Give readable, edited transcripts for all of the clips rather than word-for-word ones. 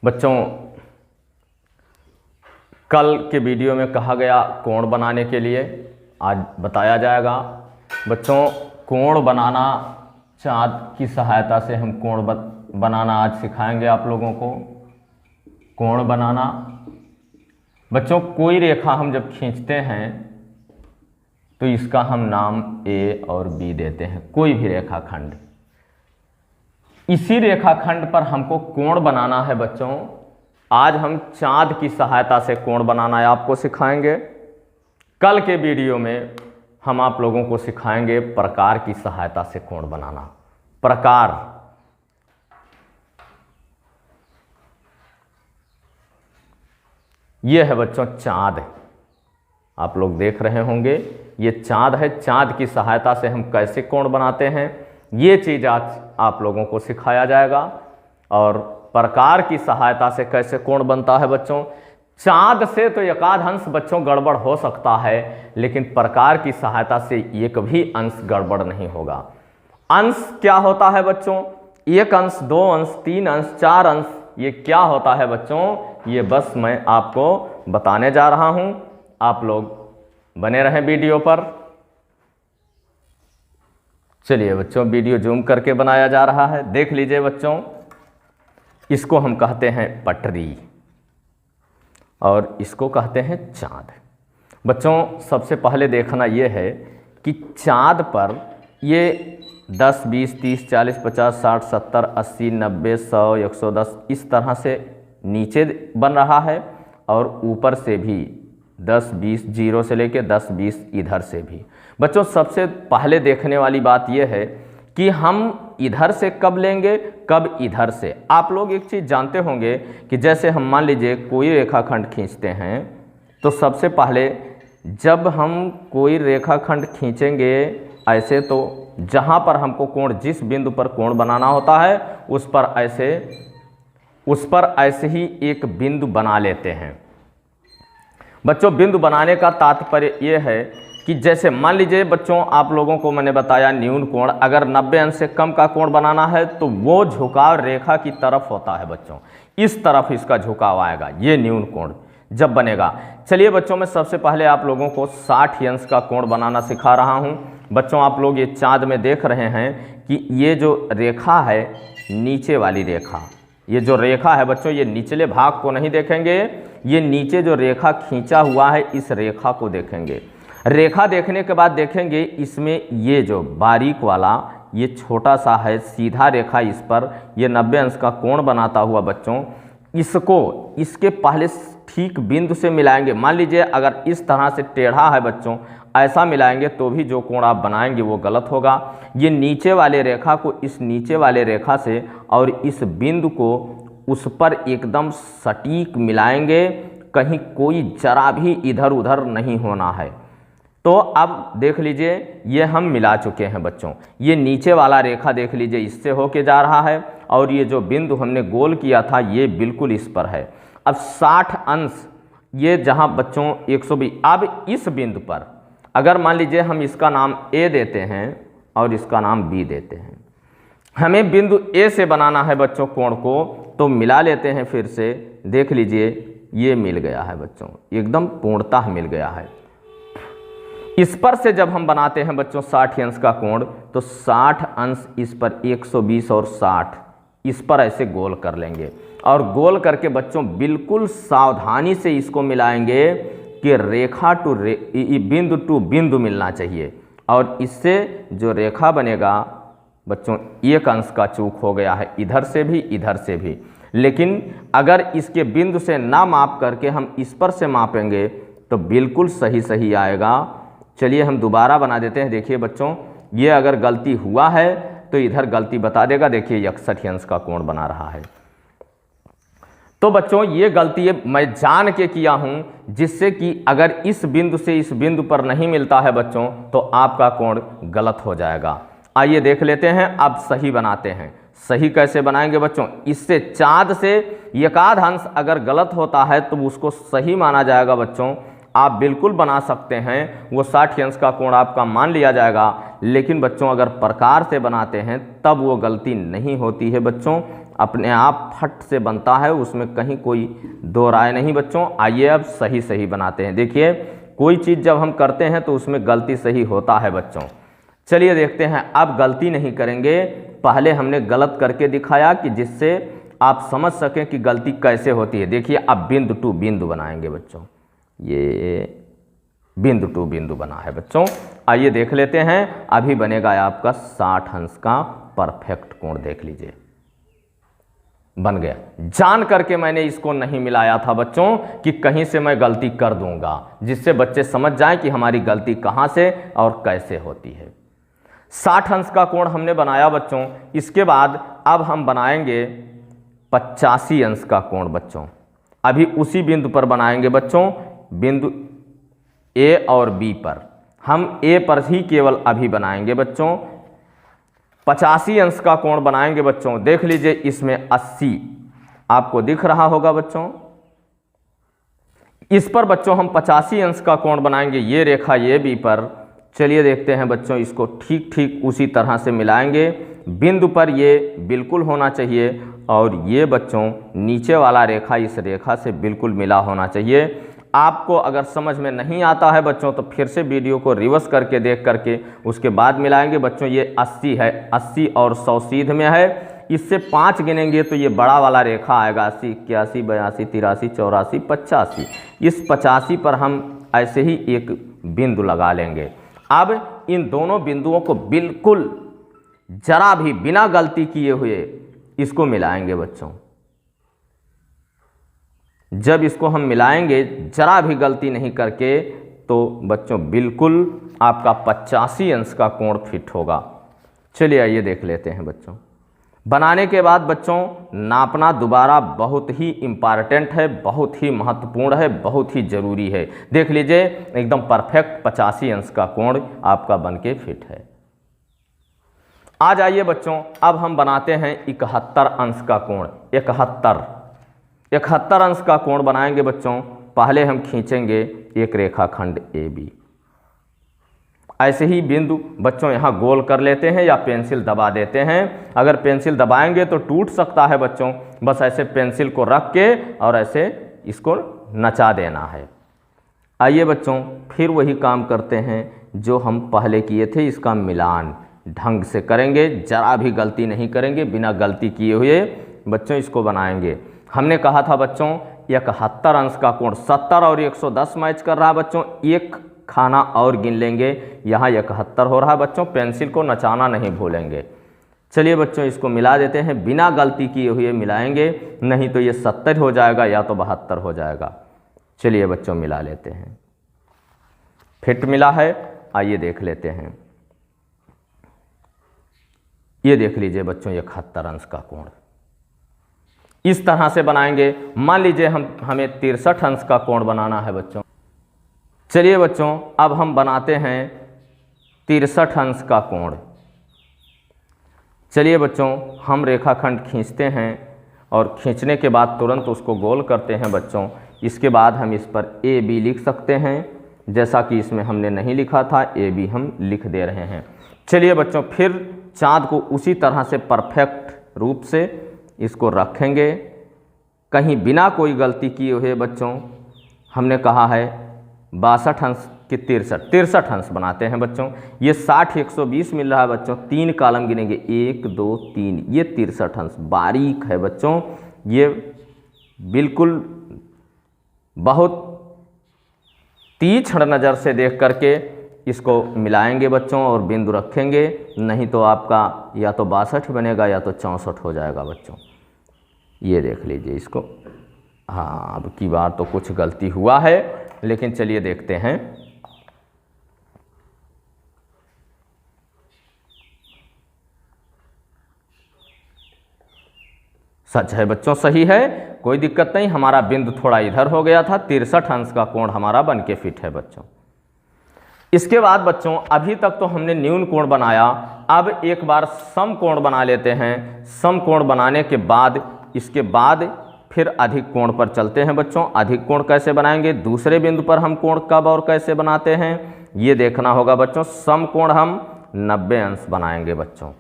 बच्चों, कल के वीडियो में कहा गया कोण बनाने के लिए आज बताया जाएगा। बच्चों, कोण बनाना, चाँद की सहायता से हम कोण बनाना आज सिखाएंगे आप लोगों को। कोण बनाना बच्चों, कोई रेखा हम जब खींचते हैं तो इसका हम नाम ए और बी देते हैं, कोई भी रेखाखंड। इसी रेखाखंड पर हमको कोण बनाना है बच्चों। आज हम चाँद की सहायता से कोण बनाना है आपको सिखाएंगे। कल के वीडियो में हम आप लोगों को सिखाएंगे प्रकार की सहायता से कोण बनाना। प्रकार, ये है बच्चों चाँद। आप लोग देख रहे होंगे ये चाँद है। चाँद की सहायता से हम कैसे कोण बनाते हैं ये चीज़ आज आप लोगों को सिखाया जाएगा। और प्रकार की सहायता से कैसे कोण बनता है बच्चों। चाँद से तो एकाध अंश बच्चों गड़बड़ हो सकता है, लेकिन प्रकार की सहायता से एक भी अंश गड़बड़ नहीं होगा। अंश क्या होता है बच्चों? एक अंश, दो अंश, तीन अंश, चार अंश, ये क्या होता है बच्चों? ये बस मैं आपको बताने जा रहा हूं। आप लोग बने रहें वीडियो पर। चलिए बच्चों, वीडियो जूम करके बनाया जा रहा है, देख लीजिए बच्चों। इसको हम कहते हैं पटरी और इसको कहते हैं चाँद। बच्चों, सबसे पहले देखना ये है कि चाँद पर ये 10, 20, 30, 40, 50, 60, 70, 80, 90, 100, 110 इस तरह से नीचे बन रहा है और ऊपर से भी 10, 20 जीरो से लेके 10, 20 इधर से भी। बच्चों, सबसे पहले देखने वाली बात यह है कि हम इधर से कब लेंगे, कब इधर से। आप लोग एक चीज़ जानते होंगे कि जैसे हम मान लीजिए कोई रेखाखंड खींचते हैं तो सबसे पहले जब हम कोई रेखाखंड खींचेंगे ऐसे, तो जहाँ पर हमको कोण, जिस बिंदु पर कोण बनाना होता है उस पर ऐसे ही एक बिंदु बना लेते हैं। बच्चों, बिंदु बनाने का तात्पर्य ये है कि जैसे मान लीजिए बच्चों, आप लोगों को मैंने बताया न्यून कोण, अगर 90 अंश से कम का कोण बनाना है तो वो झुकाव रेखा की तरफ होता है बच्चों। इस तरफ इसका झुकाव आएगा, ये न्यून कोण जब बनेगा। चलिए बच्चों, मैं सबसे पहले आप लोगों को 60 अंश का कोण बनाना सिखा रहा हूँ। बच्चों, आप लोग ये चाँद में देख रहे हैं कि ये जो रेखा है, नीचे वाली रेखा, ये जो रेखा है बच्चों, ये निचले भाग को नहीं देखेंगे, ये नीचे जो रेखा खींचा हुआ है इस रेखा को देखेंगे। रेखा देखने के बाद देखेंगे इसमें ये जो बारीक वाला, ये छोटा सा है सीधा रेखा, इस पर ये 90 अंश का कोण बनाता हुआ बच्चों, इसको इसके पहले ठीक बिंदु से मिलाएंगे। मान लीजिए अगर इस तरह से टेढ़ा है बच्चों, ऐसा मिलाएंगे तो भी जो कोण आप बनाएंगे वो गलत होगा। ये नीचे वाले रेखा को इस नीचे वाले रेखा से और इस बिंदु को उस पर एकदम सटीक मिलाएंगे, कहीं कोई जरा भी इधर उधर नहीं होना है। तो अब देख लीजिए ये हम मिला चुके हैं बच्चों। ये नीचे वाला रेखा देख लीजिए इससे होके जा रहा है और ये जो बिंदु हमने गोल किया था ये बिल्कुल इस पर है। अब 60 अंश ये जहां बच्चों 120, अब इस बिंदु पर अगर मान लीजिए हम इसका नाम ए देते हैं और इसका नाम बी देते हैं, हमें बिंदु ए से बनाना है बच्चों कोण को, तो मिला लेते हैं फिर से। देख लीजिए ये मिल गया है बच्चों, एकदम पूर्णतः मिल गया है। इस पर से जब हम बनाते हैं बच्चों 60 अंश का कोण, तो 60 अंश इस पर 120 और 60 इस पर ऐसे गोल कर लेंगे और गोल करके बच्चों बिल्कुल सावधानी से इसको मिलाएंगे कि रेखा टू बिंदु टू बिंदु मिलना चाहिए। और इससे जो रेखा बनेगा बच्चों, एक अंश का चूक हो गया है, इधर से भी इधर से भी। लेकिन अगर इसके बिंदु से ना माप करके हम इस पर से मापेंगे तो बिल्कुल सही सही आएगा। चलिए हम दोबारा बना देते हैं। देखिए बच्चों, ये अगर गलती हुआ है तो इधर गलती बता देगा। देखिए 61 अंश का कोण बना रहा है। तो बच्चों, ये गलती मैं जान के किया हूं, जिससे कि अगर इस बिंदु से इस बिंदु पर नहीं मिलता है बच्चों तो आपका कोण गलत हो जाएगा। आइए देख लेते हैं, अब सही बनाते हैं। सही कैसे बनाएंगे बच्चों? इससे चाँद से एकाध अंश अगर गलत होता है तो उसको सही माना जाएगा बच्चों। आप बिल्कुल बना सकते हैं, वो 60 अंश का कोण आपका मान लिया जाएगा। लेकिन बच्चों अगर प्रकार से बनाते हैं तब वो गलती नहीं होती है बच्चों। अपने आप फट से बनता है, उसमें कहीं कोई दो राय नहीं बच्चों। आइए अब सही सही बनाते हैं। देखिए कोई चीज़ जब हम करते हैं तो उसमें गलती सही होता है बच्चों। चलिए देखते हैं, अब गलती नहीं करेंगे। पहले हमने गलत करके दिखाया कि जिससे आप समझ सकें कि गलती कैसे होती है। देखिए अब बिंदु टू बिंदु बनाएंगे बच्चों, ये बिंदु टू बिंदु बना है बच्चों। आइए देख लेते हैं, अभी बनेगा आपका 60 अंश का परफेक्ट कोण। देख लीजिए बन गया। जान करके मैंने इसको नहीं मिलाया था बच्चों कि कहीं से मैं गलती कर दूंगा, जिससे बच्चे समझ जाएं कि हमारी गलती कहां से और कैसे होती है। 60 अंश का कोण हमने बनाया बच्चों। इसके बाद अब हम बनाएंगे 85 अंश का कोण बच्चों। अभी उसी बिंदु पर बनाएंगे बच्चों, बिंदु ए और बी पर। हम ए पर ही केवल अभी बनाएंगे बच्चों। 85 अंश का कोण बनाएंगे बच्चों। देख लीजिए इसमें 80 आपको दिख रहा होगा बच्चों। इस पर बच्चों हम 85 अंश का कोण बनाएंगे, ये रेखा ये बी पर। चलिए देखते हैं बच्चों, इसको ठीक ठीक उसी तरह से मिलाएंगे। बिंदु पर ये बिल्कुल होना चाहिए और ये बच्चों नीचे वाला रेखा इस रेखा से बिल्कुल मिला होना चाहिए। आपको अगर समझ में नहीं आता है बच्चों तो फिर से वीडियो को रिवर्स करके देख करके उसके बाद मिलाएंगे बच्चों। ये 80 है, 80 और 100 सीध में है। इससे 5 गिनेंगे तो ये बड़ा वाला रेखा आएगा 80, 81, 82, 83, 84, 85। इस 85 पर हम ऐसे ही एक बिंदु लगा लेंगे। अब इन दोनों बिंदुओं को बिल्कुल जरा भी बिना गलती किए हुए इसको मिलाएंगे बच्चों। जब इसको हम मिलाएंगे जरा भी गलती नहीं करके तो बच्चों बिल्कुल आपका 85 अंश का कोण फिट होगा। चलिए आइए देख लेते हैं बच्चों। बनाने के बाद बच्चों नापना दोबारा बहुत ही इम्पॉर्टेंट है, बहुत ही महत्वपूर्ण है, बहुत ही ज़रूरी है। देख लीजिए एकदम परफेक्ट 85 अंश का कोण आपका बनके फिट है। आ जाइए बच्चों, अब हम बनाते हैं 71 अंश का कोण। 71 अंश का कोण बनाएंगे बच्चों। पहले हम खींचेंगे एक रेखाखंड ए बी। ऐसे ही बिंदु बच्चों यहाँ गोल कर लेते हैं या पेंसिल दबा देते हैं। अगर पेंसिल दबाएंगे तो टूट सकता है बच्चों, बस ऐसे पेंसिल को रख के और ऐसे इसको नचा देना है। आइए बच्चों फिर वही काम करते हैं जो हम पहले किए थे। इसका मिलान ढंग से करेंगे, जरा भी गलती नहीं करेंगे। बिना गलती किए हुए बच्चों इसको बनाएंगे। हमने कहा था बच्चों 71 अंश का कोण 70 और 110 मैच कर रहा है बच्चों। एक खाना और गिन लेंगे, यहाँ 71 हो रहा है बच्चों। पेंसिल को नचाना नहीं भूलेंगे। चलिए बच्चों इसको मिला देते हैं, बिना गलती किए हुए मिलाएंगे, नहीं तो ये 70 हो जाएगा या तो 72 हो जाएगा। चलिए बच्चों मिला लेते हैं। फिट मिला है, आइए देख लेते हैं। ये देख लीजिए बच्चों 71 अंश का कोण इस तरह से बनाएंगे। मान लीजिए हमें 63 अंश का कोण बनाना है बच्चों। चलिए बच्चों अब हम बनाते हैं 63 अंश का कोण। चलिए बच्चों हम रेखाखंड खींचते हैं और खींचने के बाद तुरंत उसको गोल करते हैं बच्चों। इसके बाद हम इस पर ए बी लिख सकते हैं, जैसा कि इसमें हमने नहीं लिखा था, ए बी हम लिख दे रहे हैं। चलिए बच्चों फिर चाँद को उसी तरह से परफेक्ट रूप से इसको रखेंगे, कहीं बिना कोई गलती किए हुए बच्चों। हमने कहा है 62 अंश कि 63 अंश बनाते हैं बच्चों। ये 60 120 मिल रहा है बच्चों। 3 कॉलम गिनेंगे, 1 2 3, ये 63 अंश बारीक है बच्चों। ये बिल्कुल बहुत तीक्ष्ण नज़र से देख करके इसको मिलाएंगे बच्चों और बिंदु रखेंगे, नहीं तो आपका या तो 62 बनेगा या तो 64 हो जाएगा बच्चों। ये देख लीजिए इसको। हाँ अब की बार तो कुछ गलती हुआ है, लेकिन चलिए देखते हैं। सच है बच्चों, सही है, कोई दिक्कत नहीं। हमारा बिंदु थोड़ा इधर हो गया था। 63 अंश का कोण हमारा बनके फिट है बच्चों। इसके बाद बच्चों अभी तक तो हमने न्यून कोण बनाया, अब एक बार सम कोण बना लेते हैं। सम कोण बनाने के बाद इसके बाद फिर अधिक कोण पर चलते हैं बच्चों। अधिक कोण कैसे बनाएंगे, दूसरे बिंदु पर हम कोण कब और कैसे बनाते हैं ये देखना होगा बच्चों। सम कोण हम 90 अंश बनाएंगे बच्चों।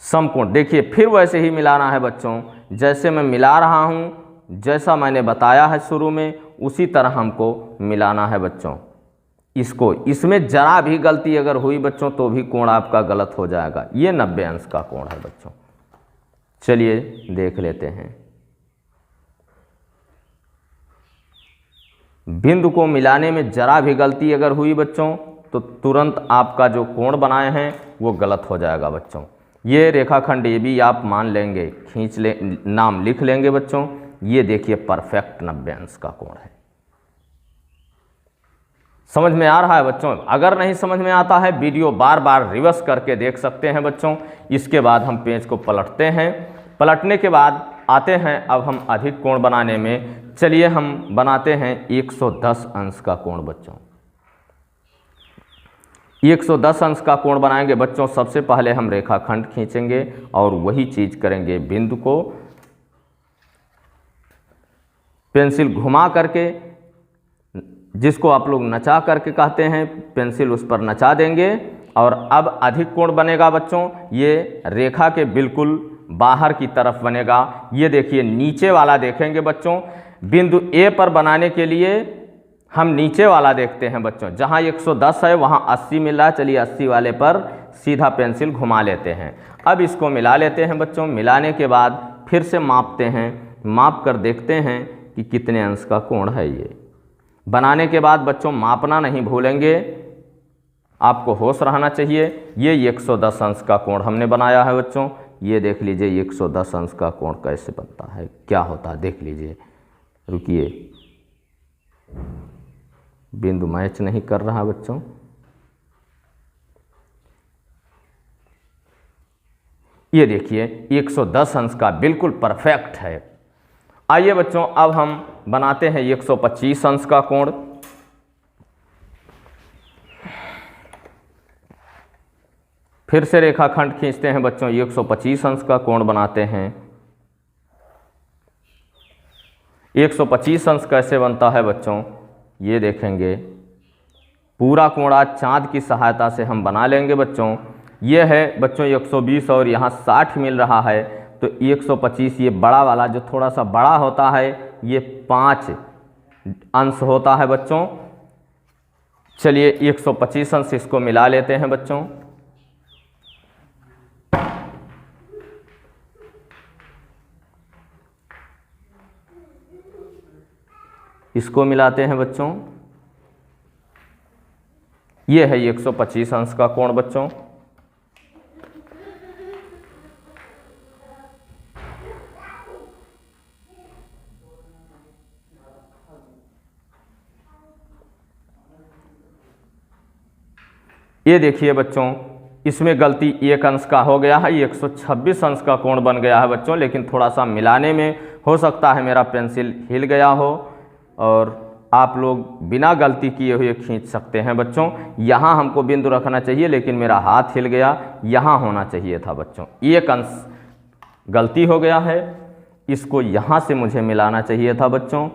समकोण देखिए फिर वैसे ही मिलाना है बच्चों, जैसे मैं मिला रहा हूँ, जैसा मैंने बताया है शुरू में, उसी तरह हमको मिलाना है बच्चों इसको। इसमें जरा भी गलती अगर हुई बच्चों तो भी कोण आपका गलत हो जाएगा। ये 90 अंश का कोण है बच्चों। चलिए देख लेते हैं। बिंदु को मिलाने में जरा भी गलती अगर हुई बच्चों तो तुरंत आपका जो कोण बनाए हैं वो गलत हो जाएगा बच्चों। ये रेखाखंड ये भी आप मान लेंगे, खींच ले, नाम लिख लेंगे बच्चों। ये देखिए परफेक्ट 90 अंश का कोण है। समझ में आ रहा है बच्चों? अगर नहीं समझ में आता है वीडियो बार बार रिवर्स करके देख सकते हैं बच्चों। इसके बाद हम पेज को पलटते हैं। पलटने के बाद आते हैं अब हम अधिक कोण बनाने में। चलिए हम बनाते हैं 110 अंश का कोण बच्चों। 110 अंश का कोण बनाएंगे बच्चों। सबसे पहले हम रेखाखंड खींचेंगे और वही चीज करेंगे। बिंदु को पेंसिल घुमा करके, जिसको आप लोग नचा करके कहते हैं, पेंसिल उस पर नचा देंगे और अब अधिक कोण बनेगा बच्चों। ये रेखा के बिल्कुल बाहर की तरफ बनेगा। ये देखिए नीचे वाला देखेंगे बच्चों। बिंदु ए पर बनाने के लिए हम नीचे वाला देखते हैं बच्चों। जहाँ 110 है वहाँ 80 मिल रहा है। चलिए 80 वाले पर सीधा पेंसिल घुमा लेते हैं। अब इसको मिला लेते हैं बच्चों। मिलाने के बाद फिर से मापते हैं, माप कर देखते हैं कि कितने अंश का कोण है। ये बनाने के बाद बच्चों मापना नहीं भूलेंगे, आपको होश रहना चाहिए। ये 110 अंश का कोण हमने बनाया है बच्चों। ये देख लीजिए 110 अंश का कोण कैसे बनता है, क्या होता है देख लीजिए। रुकिए, बिंदु मैच नहीं कर रहा बच्चों। ये देखिए 110 अंश का बिल्कुल परफेक्ट है। आइए बच्चों अब हम बनाते हैं 125 अंश का कोण। फिर से रेखाखंड खींचते हैं बच्चों। 125 अंश का कोण बनाते हैं। 125 अंश कैसे बनता है बच्चों, ये देखेंगे। पूरा कोण चाँद की सहायता से हम बना लेंगे बच्चों। ये है बच्चों 120 और यहाँ 60 मिल रहा है, तो 125 ये बड़ा वाला जो थोड़ा सा बड़ा होता है ये 5 अंश होता है बच्चों। चलिए 125 अंश इसको मिला लेते हैं बच्चों। इसको मिलाते हैं बच्चों। ये है 125 अंश का कोण बच्चों। ये देखिए बच्चों, इसमें गलती 1 अंश का हो गया है। 126 अंश का कोण बन गया है बच्चों, लेकिन थोड़ा सा मिलाने में हो सकता है मेरा पेंसिल हिल गया हो और आप लोग बिना गलती किए हुए खींच सकते हैं बच्चों। यहाँ हमको बिंदु रखना चाहिए लेकिन मेरा हाथ हिल गया, यहाँ होना चाहिए था बच्चों। 1 अंश गलती हो गया है, इसको यहाँ से मुझे मिलाना चाहिए था बच्चों।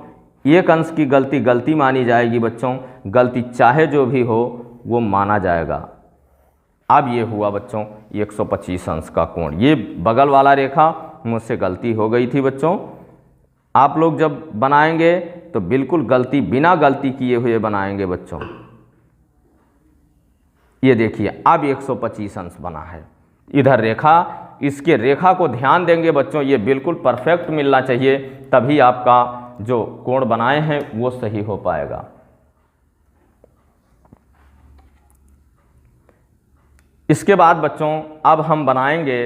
1 अंश की गलती गलती मानी जाएगी बच्चों। गलती चाहे जो भी हो वो माना जाएगा। अब ये हुआ बच्चों 125 अंश का कोण। ये बगल वाला रेखा मुझसे गलती हो गई थी बच्चों। आप लोग जब बनाएंगे तो बिल्कुल गलती बिना गलती किए हुए बनाएंगे बच्चों। ये देखिए अब 125 अंश बना है। इधर रेखा, इसके रेखा को ध्यान देंगे बच्चों। ये बिल्कुल परफेक्ट मिलना चाहिए, तभी आपका जो कोण बनाए हैं वो सही हो पाएगा। इसके बाद बच्चों अब हम बनाएंगे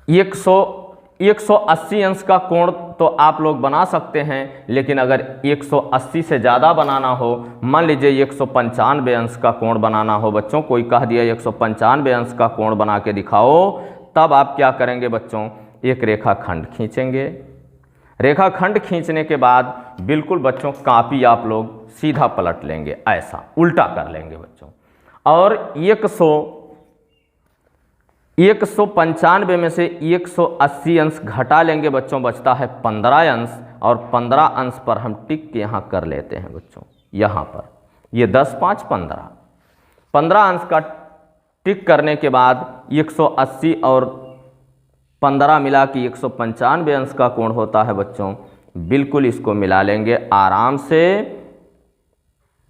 180 अंश का कोण। तो आप लोग बना सकते हैं, लेकिन अगर 180 से ज़्यादा बनाना हो, मान लीजिए 195 अंश का कोण बनाना हो बच्चों, कोई कह दिया 195 अंश का कोण बना के दिखाओ, तब आप क्या करेंगे बच्चों, एक रेखाखंड खींचेंगे। रेखाखंड खींचने के बाद बिल्कुल बच्चों कापी आप लोग सीधा पलट लेंगे, ऐसा उल्टा कर लेंगे बच्चों। और 195 में से 180 अंश घटा लेंगे बच्चों, बचता है 15 अंश। और 15 अंश पर हम टिक के यहाँ कर लेते हैं बच्चों। यहाँ पर ये 10 5 15 अंश का टिक करने के बाद 180 और 15 मिला कि 195 अंश का कोण होता है बच्चों। बिल्कुल इसको मिला लेंगे आराम से,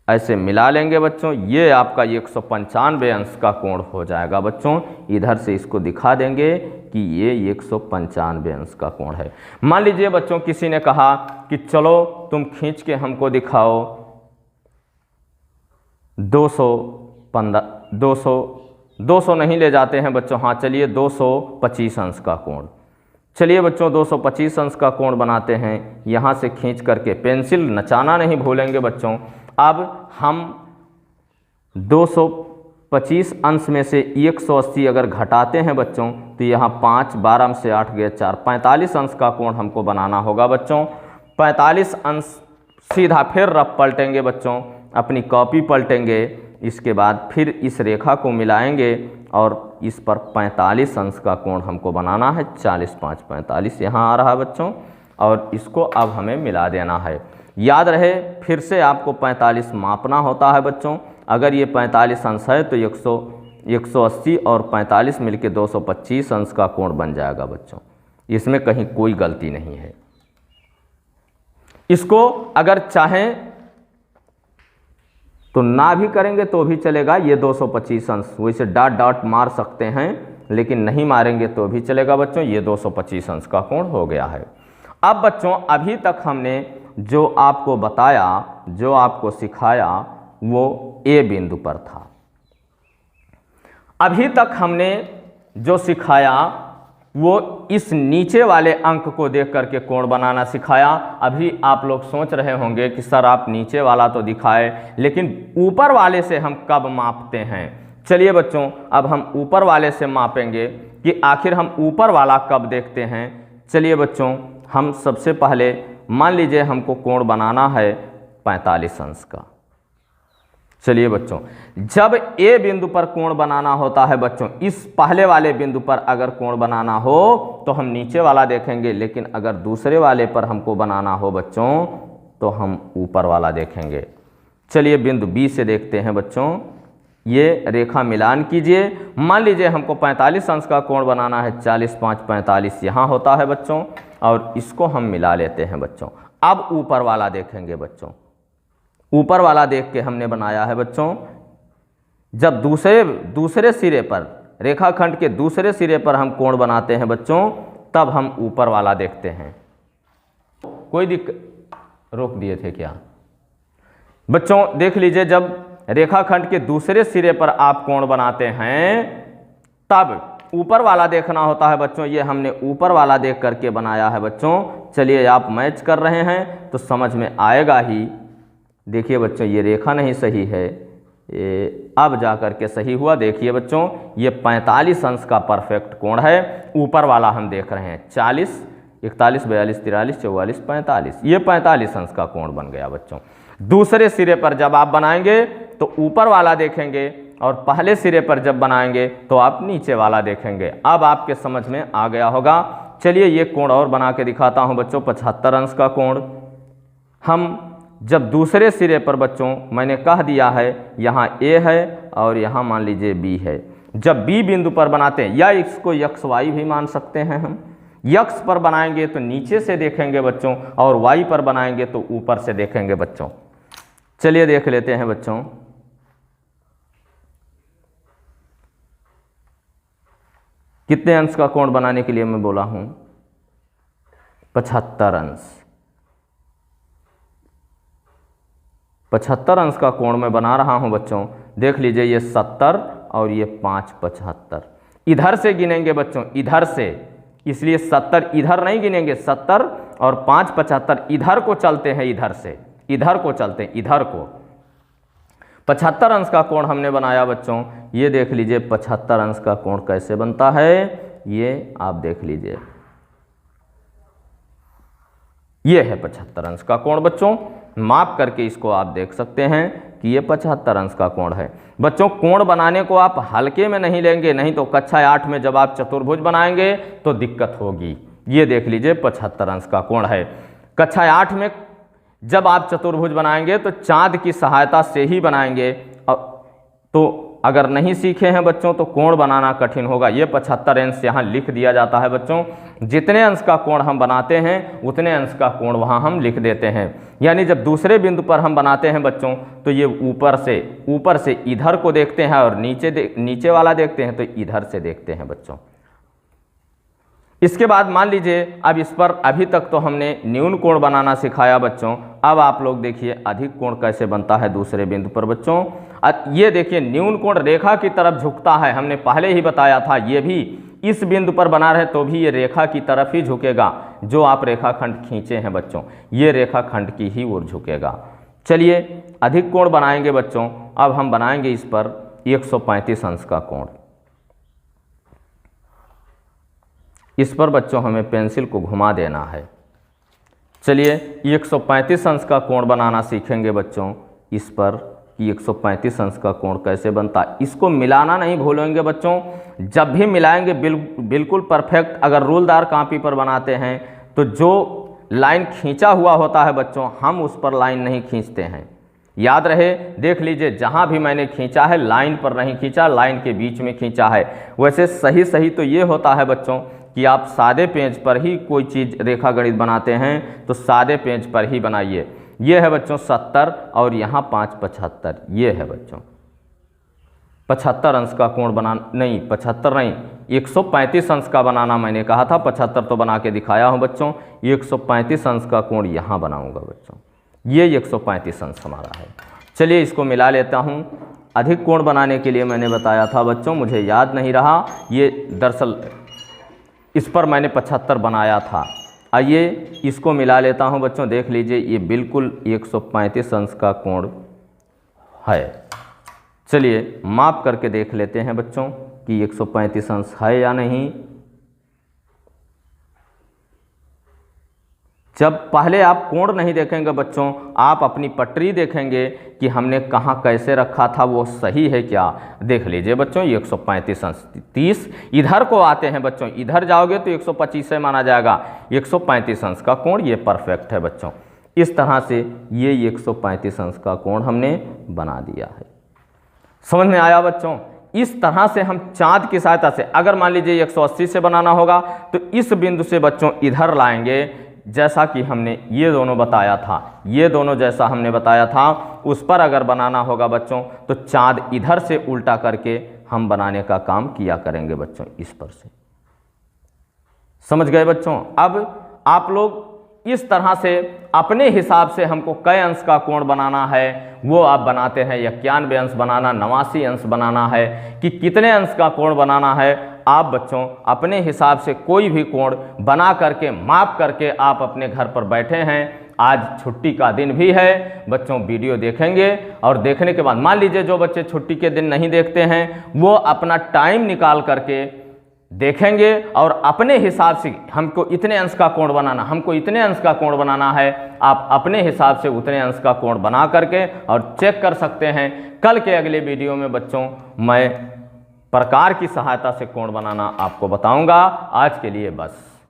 ऐसे मिला लेंगे बच्चों। ये आपका 195 अंश का कोण हो जाएगा बच्चों। इधर से इसको दिखा देंगे कि ये 195 अंश का कोण है। मान लीजिए बच्चों किसी ने कहा कि चलो तुम खींच के हमको दिखाओ 200 नहीं ले जाते हैं बच्चों, हाँ चलिए 225 अंश का कोण। चलिए बच्चों 225 अंश का कोण बनाते हैं। यहाँ से खींच करके पेंसिल नचाना नहीं भूलेंगे बच्चों। अब हम 225 अंश में से 180 अगर घटाते हैं बच्चों तो यहाँ 5, 12 में से 8 गए 4, 45 अंश का कोण हमको बनाना होगा बच्चों। 45 अंश सीधा फिर रफ पलटेंगे बच्चों, अपनी कॉपी पलटेंगे। इसके बाद फिर इस रेखा को मिलाएंगे और इस पर 45 अंश का कोण हमको बनाना है। 40, 5, 45 यहाँ आ रहा है बच्चों, और इसको अब हमें मिला देना है। याद रहे फिर से आपको 45 मापना होता है बच्चों। अगर ये 45 अंश है तो 180 और 45 मिलके 225 अंश का कोण बन जाएगा बच्चों। इसमें कहीं कोई गलती नहीं है। इसको अगर चाहें तो ना भी करेंगे तो भी चलेगा, ये 225 अंश वैसे डॉट डॉट मार सकते हैं, लेकिन नहीं मारेंगे तो भी चलेगा बच्चों। ये 225 अंश का कोण हो गया है। अब बच्चों अभी तक हमने जो आपको बताया, जो आपको सिखाया वो ए बिंदु पर था। अभी तक हमने जो सिखाया वो इस नीचे वाले अंक को देख करके कोण बनाना सिखाया। अभी आप लोग सोच रहे होंगे कि सर आप नीचे वाला तो दिखाए, लेकिन ऊपर वाले से हम कब मापते हैं। चलिए बच्चों अब हम ऊपर वाले से मापेंगे कि आखिर हम ऊपर वाला कब देखते हैं। चलिए बच्चों हम सबसे पहले मान लीजिए हमको कोण बनाना है 45 अंश का। चलिए बच्चों जब ए बिंदु पर कोण बनाना होता है बच्चों, इस पहले वाले बिंदु पर अगर कोण बनाना हो तो हम नीचे वाला देखेंगे, लेकिन अगर दूसरे वाले पर हमको बनाना हो बच्चों तो हम ऊपर वाला देखेंगे। चलिए बिंदु बी से देखते हैं बच्चों। ये रेखा मिलान कीजिए। मान लीजिए हमको 45 अंश का कोण बनाना है। 40, 5, 45 यहाँ होता है बच्चों, और इसको हम मिला लेते हैं बच्चों। अब ऊपर वाला देखेंगे बच्चों। ऊपर वाला देख के हमने बनाया है बच्चों, जब दूसरे सिरे पर, रेखाखंड के दूसरे सिरे पर हम कोण बनाते हैं बच्चों, तब हम ऊपर वाला देखते हैं। कोई दिक्कत, रोक दिए थे क्या बच्चों? देख लीजिए जब रेखाखंड के दूसरे सिरे पर आप कोण बनाते हैं तब ऊपर वाला देखना होता है बच्चों। ये हमने ऊपर वाला देख करके बनाया है बच्चों। चलिए आप मैच कर रहे हैं तो समझ में आएगा ही। देखिए बच्चों ये रेखा नहीं सही है, ये अब जा कर के सही हुआ। देखिए बच्चों ये 45 अंश का परफेक्ट कोण है। ऊपर वाला हम देख रहे हैं 40, 41, 42, 43, 44, 45। ये 45 अंश का कोण बन गया बच्चों। दूसरे सिरे पर जब आप बनाएंगे तो ऊपर वाला देखेंगे, और पहले सिरे पर जब बनाएंगे तो आप नीचे वाला देखेंगे। अब आपके समझ में आ गया होगा। चलिए ये कोण और बना के दिखाता हूं बच्चों। 75 अंश का कोण हम जब दूसरे सिरे पर बच्चों, मैंने कह दिया है यहाँ ए है और यहाँ मान लीजिए बी है। जब बी बिंदु पर बनाते हैं, या इसको यक्स वाई भी मान सकते हैं हम। यक्स पर बनाएंगे तो नीचे से देखेंगे बच्चों, और वाई पर बनाएंगे तो ऊपर से देखेंगे बच्चों। चलिए देख लेते हैं बच्चों। कितने अंश का कोण बनाने के लिए मैं बोला हूं? 75 अंश। 75 अंश का कोण मैं बना रहा हूं बच्चों। देख लीजिए ये 70 और ये 5, 75। इधर से गिनेंगे बच्चों, इधर से, इसलिए 70 इधर नहीं गिनेंगे। 70 और 5, 75 इधर को चलते हैं, इधर से इधर को चलते हैं, इधर को। 75 अंश का कोण हमने बनाया बच्चों। ये देख लीजिए 75 अंश का कोण कैसे बनता है, ये आप देख लीजिए। ये है 75 अंश का कोण बच्चों। माप करके इसको आप देख सकते हैं कि ये 75 अंश का कोण है बच्चों। कोण बनाने को आप हल्के में नहीं लेंगे, नहीं तो कक्षा 8 में जब आप चतुर्भुज बनाएंगे तो दिक्कत होगी। ये देख लीजिए 75 अंश का कोण है। कक्षा 8 में जब आप चतुर्भुज बनाएंगे तो चांद की सहायता से ही बनाएंगे। तो अगर नहीं सीखे हैं बच्चों तो कोण बनाना कठिन होगा। ये 75 अंश यहाँ लिख दिया जाता है बच्चों। जितने अंश का कोण हम बनाते हैं उतने अंश का कोण वहाँ हम लिख देते हैं। यानी जब दूसरे बिंदु पर हम बनाते हैं बच्चों तो ये ऊपर से इधर को देखते हैं और नीचे वाला देखते हैं तो इधर से देखते हैं बच्चों। इसके बाद मान लीजिए अब इस पर अभी तक तो हमने न्यून कोण बनाना सिखाया बच्चों। अब आप लोग देखिए अधिक कोण कैसे बनता है दूसरे बिंदु पर बच्चों। ये देखिए न्यून कोण रेखा की तरफ झुकता है, हमने पहले ही बताया था। ये भी इस बिंदु पर बना रहे तो भी ये रेखा की तरफ ही झुकेगा। जो आप रेखाखंड खींचे हैं बच्चों ये रेखाखंड की ही ओर झुकेगा। चलिए अधिक कोण बनाएंगे बच्चों। अब हम बनाएंगे इस पर 135 अंश का कोण। इस पर बच्चों हमें पेंसिल को घुमा देना है। चलिए 135 अंश का कोण बनाना सीखेंगे बच्चों। इस पर 135 अंश का कोण कैसे बनता है, इसको मिलाना नहीं भूलेंगे बच्चों। जब भी मिलाएंगे बिल्कुल परफेक्ट। अगर रूलदार कॉपी पर बनाते हैं तो जो लाइन खींचा हुआ होता है बच्चों हम उस पर लाइन नहीं खींचते हैं। याद रहे, देख लीजिए जहाँ भी मैंने खींचा है लाइन पर नहीं खींचा, लाइन के बीच में खींचा है। वैसे सही तो ये होता है बच्चों कि आप सादे पेज पर ही कोई चीज़ रेखा गणित बनाते हैं तो सादे पेज पर ही बनाइए। ये है बच्चों 70 और यहाँ 5 75। ये है बच्चों 75 अंश का कोण बनाना, नहीं 75 नहीं 135 अंश का बनाना मैंने कहा था। 75 तो बना के दिखाया हूँ बच्चों। 135 अंश का कोण यहाँ बनाऊँगा बच्चों। ये 135 अंश हमारा है। चलिए इसको मिला लेता हूँ। अधिक कोण बनाने के लिए मैंने बताया था बच्चों, मुझे याद नहीं रहा। ये दरअसल इस पर मैंने 75 बनाया था। आइए इसको मिला लेता हूं बच्चों। देख लीजिए ये बिल्कुल 135 अंश का कोण है। चलिए माप करके देख लेते हैं बच्चों कि 135 अंश है या नहीं। जब पहले आप कोण नहीं देखेंगे बच्चों, आप अपनी पटरी देखेंगे कि हमने कहाँ कैसे रखा था, वो सही है क्या। देख लीजिए बच्चों 135 अंश 30 इधर को आते हैं बच्चों, इधर जाओगे तो 125 से माना जाएगा। 135 अंश का कोण ये परफेक्ट है बच्चों। इस तरह से ये 135 अंश का कोण हमने बना दिया है। समझ में आया बच्चों। इस तरह से हम चाँद की सहायता से, अगर मान लीजिए 180 से बनाना होगा तो इस बिंदु से बच्चों इधर लाएंगे, जैसा कि हमने ये दोनों बताया था। ये दोनों जैसा हमने बताया था उस पर अगर बनाना होगा बच्चों तो चाँद इधर से उल्टा करके हम बनाने का काम किया करेंगे बच्चों। इस पर से समझ गए बच्चों। अब आप लोग इस तरह से अपने हिसाब से हमको कई अंश का कोण बनाना है वो आप बनाते हैं। 91 अंश बनाना, 89 अंश बनाना है कि कितने अंश का कोण बनाना है, आप बच्चों अपने हिसाब से कोई भी कोण बना करके माप करके आप अपने घर पर बैठे हैं। आज छुट्टी का दिन भी है बच्चों, वीडियो देखेंगे और देखने के बाद मान लीजिए जो बच्चे छुट्टी के दिन नहीं देखते हैं वो अपना टाइम निकाल करके देखेंगे और अपने हिसाब से हमको इतने अंश का कोण बनाना, हमको इतने अंश का कोण बनाना है, आप अपने हिसाब से उतने अंश का कोण बना करके और चेक कर सकते हैं। कल के अगले वीडियो में बच्चों मैं प्रकार की सहायता से कोण बनाना आपको बताऊंगा। आज के लिए बस।